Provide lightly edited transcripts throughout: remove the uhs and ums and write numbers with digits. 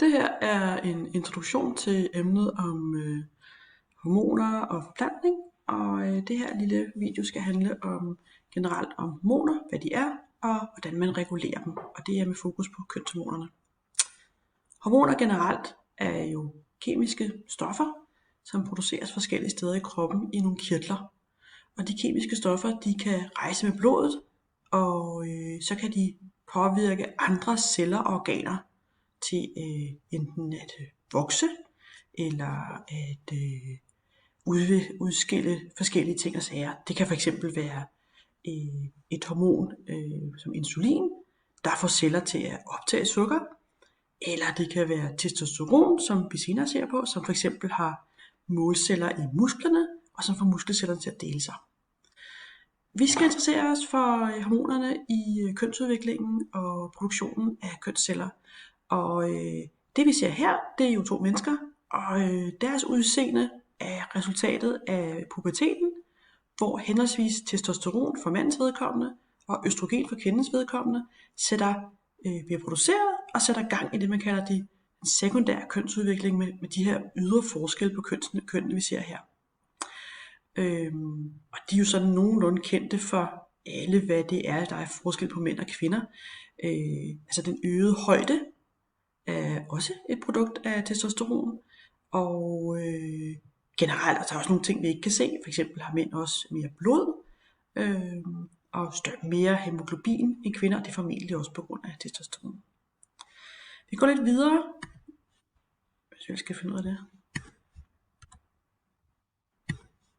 Det her er en introduktion til emnet om hormoner og forplantning, og det her lille video skal handle om generelt om hormoner, hvad de er, og hvordan man regulerer dem, og det er med fokus på kønshormonerne. Hormoner generelt er jo kemiske stoffer, som produceres forskellige steder i kroppen i nogle kirtler. Og de kemiske stoffer, de kan rejse med blodet, og så kan de påvirke andre celler og organer til enten at vokse, eller at udskille forskellige ting og sager. Det kan fx være et hormon som insulin, der får celler til at optage sukker, eller det kan være testosteron, som vi senere ser på, som fx har målceller i musklerne, og som får muskelcellerne til at dele sig. Vi skal interessere os for hormonerne i kønsudviklingen og produktionen af kønsceller. Og det vi ser her, det er jo to mennesker, og deres udseende er resultatet af puberteten, hvor henholdsvis testosteron for mandens vedkommende og østrogen for kvindens vedkommende bliver produceret og sætter gang i det, man kalder den sekundære kønsudvikling med de her ydre forskelle på kønnene, vi ser her. Og de er jo sådan nogenlunde kendte for alle, hvad det er, der er forskel på mænd og kvinder. Altså den øgede højde er også et produkt af testosteron, og generelt er der også nogle ting, vi ikke kan se. For eksempel har mænd også mere blod, og mere hemoglobin end kvinder, og det er formentlig også på grund af testosteron. Vi går lidt videre, hvis jeg skal finde ud af det.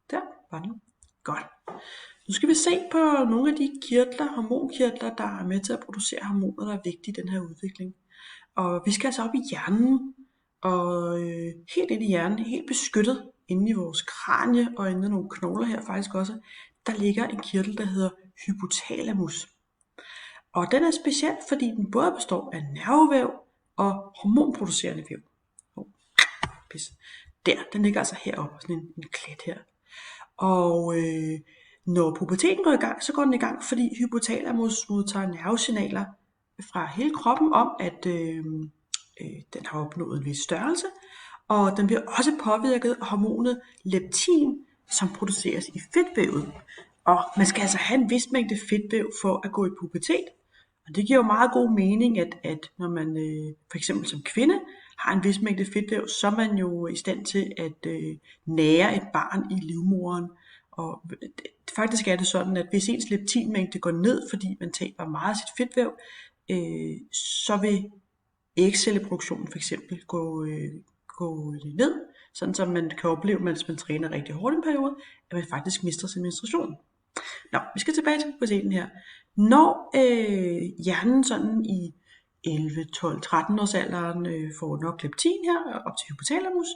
Der var den. Godt. Nu skal vi se på nogle af de kirtler, hormonkirtler, der er med til at producere hormoner, der er vigtige i den her udvikling. Og vi skal altså op i hjernen, og helt ind i hjernen, helt beskyttet inde i vores kranie, og inde i nogle knogler her faktisk også, der ligger en kirtel, der hedder hypotalamus. Og den er speciel, fordi den både består af nervevæv og hormonproducerende væv. Den ligger altså heroppe, sådan en klat her. Og når puberteten går i gang, så går den i gang, fordi hypotalamus modtager nervesignaler fra hele kroppen om, at den har opnået en vis størrelse, og den bliver også påvirket af hormonet leptin, som produceres i fedtvævet. Og man skal altså have en vis mængde fedtvæv for at gå i pubertet. Og det giver jo meget god mening, at når man for eksempel som kvinde har en vis mængde fedtvæv, så er man jo i stand til at nære et barn i livmoderen. Og faktisk er det sådan, at hvis ens leptinmængde går ned, fordi man taber meget af sit fedtvæv, så vil ægcelleproduktionen for eksempel gå ned, sådan så man kan opleve, mens man træner rigtig hårdt en periode, at man faktisk mister sin menstruation. Nå, vi skal tilbage til puberteten her. Når hjernen sådan i 11, 12, 13 års alderen får nok leptin her, op til hypotalamus,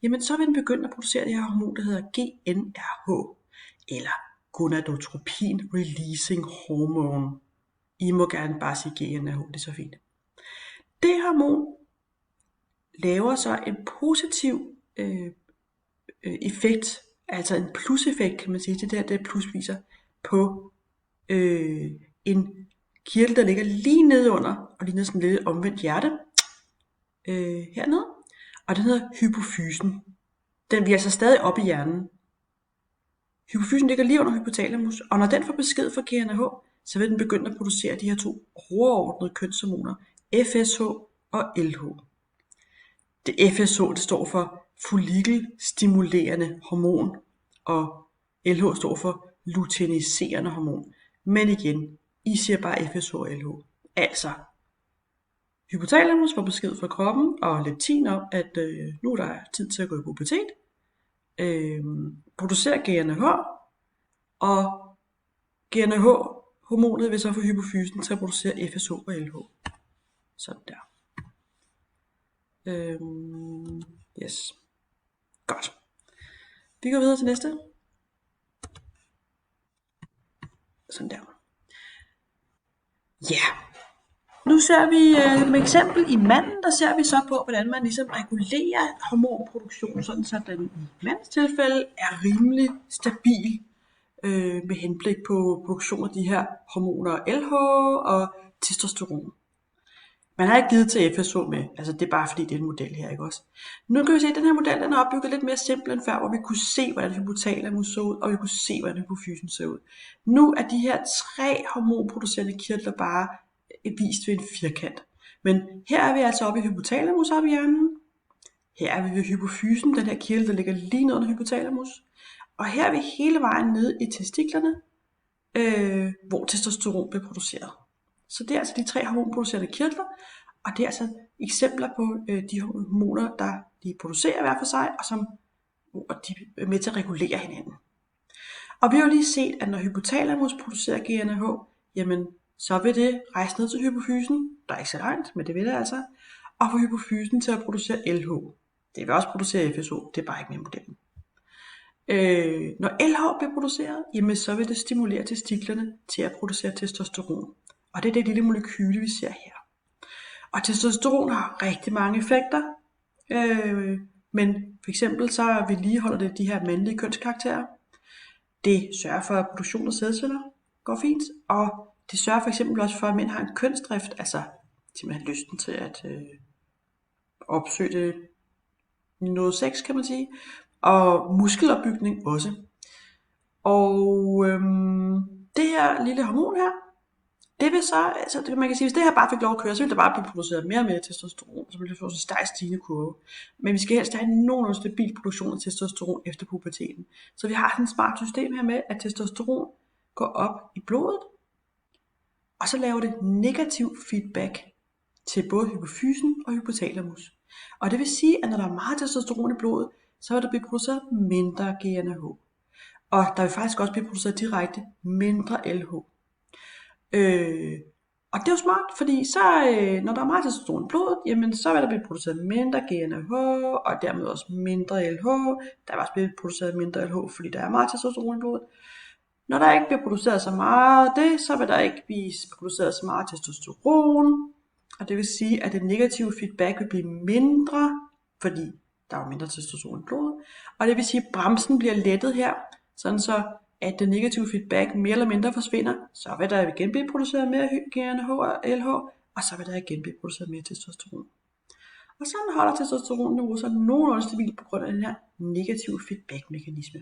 jamen så vil den begynde at producere det her hormon, der hedder GnRH, eller gonadotropin releasing hormone. I må gerne bare sige GnRH, det er så fint. Det hormon laver så en positiv effekt, altså en pluseffekt, kan man sige, det plusviser på en kirtel, der ligger lige nede under, og ligner sådan en lille omvendt hjerte, hernede, og den hedder hypofysen. Den bliver altså stadig oppe i hjernen. Hypofysen ligger lige under hypotalamus, og når den får besked fra GnRH, så vil den begynde at producere de her to overordnede kønshormoner, FSH og LH. Det FSH, det står for follikelstimulerende hormon, og LH står for luteiniserende hormon. Men igen, I siger bare FSH og LH. Altså, hypotalamus får besked fra kroppen og leptin om, at nu er der tid til at gå i pubertet. Producerer GnRH, og GnRH-hormonet vil så få hypofysen til at producere FSH og LH. Sådan der. Yes. Godt. Vi går videre til næste. Sådan der. Ja. Nu ser vi med eksempel i manden, der ser vi så på, hvordan man ligesom regulerer hormonproduktion, sådan så den i mandens tilfælde er rimelig stabil med henblik på produktion af de her hormoner LH og testosteron. Man har ikke givet til FSH med, altså det er bare fordi, det er en model her, ikke også? Nu kan vi se, at den her model den er opbygget lidt mere simpelt end før, hvor vi kunne se, hvordan hypotalamus så ud, og vi kunne se, hvordan hypofysen så ud. Nu er de her 3 hormonproducerende kirtler bare vist ved en firkant. Men her er vi altså oppe i hypotalamus oppe i hjernen. Her er vi ved hypofysen, den her kirtel, der ligger lige ned under hypotalamus. Og her er vi hele vejen nede i testiklerne, hvor testosteron bliver produceret. Så det er altså de 3 hormonproducerende kirtler, og det er altså eksempler på de hormoner, der de producerer hver for sig, og de er med til at regulere hinanden. Og vi har jo lige set, at når hypotalamus producerer GnRH, jamen så vil det rejse ned til hypofysen, der er ikke så langt, men det vil det altså, og få hypofysen til at producere LH. Det vil også producere FSH, det er bare ikke med modellen. Når LH bliver produceret, jamen så vil det stimulere testiklerne til at producere testosteron. Og det er det lille molekyle, vi ser her. Og testosteron har rigtig mange effekter, men for eksempel så vedligeholder det de her mandlige kønskarakterer. Det sørger for, at produktionen af sædceller går fint, og det sørger for eksempel også for, at mænd har en kønsdrift, altså simpelthen lysten til at opsøge det noget sex, kan man sige, og muskelopbygning også. Og det her lille hormon her, det vil så, altså man kan sige, hvis det her bare fik lov at køre, så ville der bare blive produceret mere og mere testosteron, så ville det få en stejl stigende kurve. Men vi skal helst have en nogenlunde stabil produktion af testosteron efter puberteten. Så vi har sådan et smart system her med, at testosteron går op i blodet, og så laver det negativ feedback til både hypofysen og hypotalamus. Og det vil sige, at når der er meget testosteron i blodet, så vil der blive produceret mindre GnRH. Og der vil faktisk også blive produceret direkte mindre LH. Og det er jo smart, fordi så, når der er meget testosteron i blodet, jamen så vil der blive produceret mindre GnRH, og dermed også mindre LH. Der vil også blive produceret mindre LH, fordi der er meget testosteron i blodet. Når der ikke bliver produceret så meget af det, så vil der ikke blive produceret så meget testosteron. Og det vil sige, at det negative feedback vil blive mindre, fordi der er mindre testosteron i blodet. Og det vil sige, at bremsen bliver lettet her, sådan så at det negative feedback mere eller mindre forsvinder, så vil der igen blive produceret mere GnRH og LH, og så vil der igen blive produceret mere testosteron. Og sådan holder testosteronniveauet sig nogenlunde stabilt på grund af den her negative feedback-mekanisme.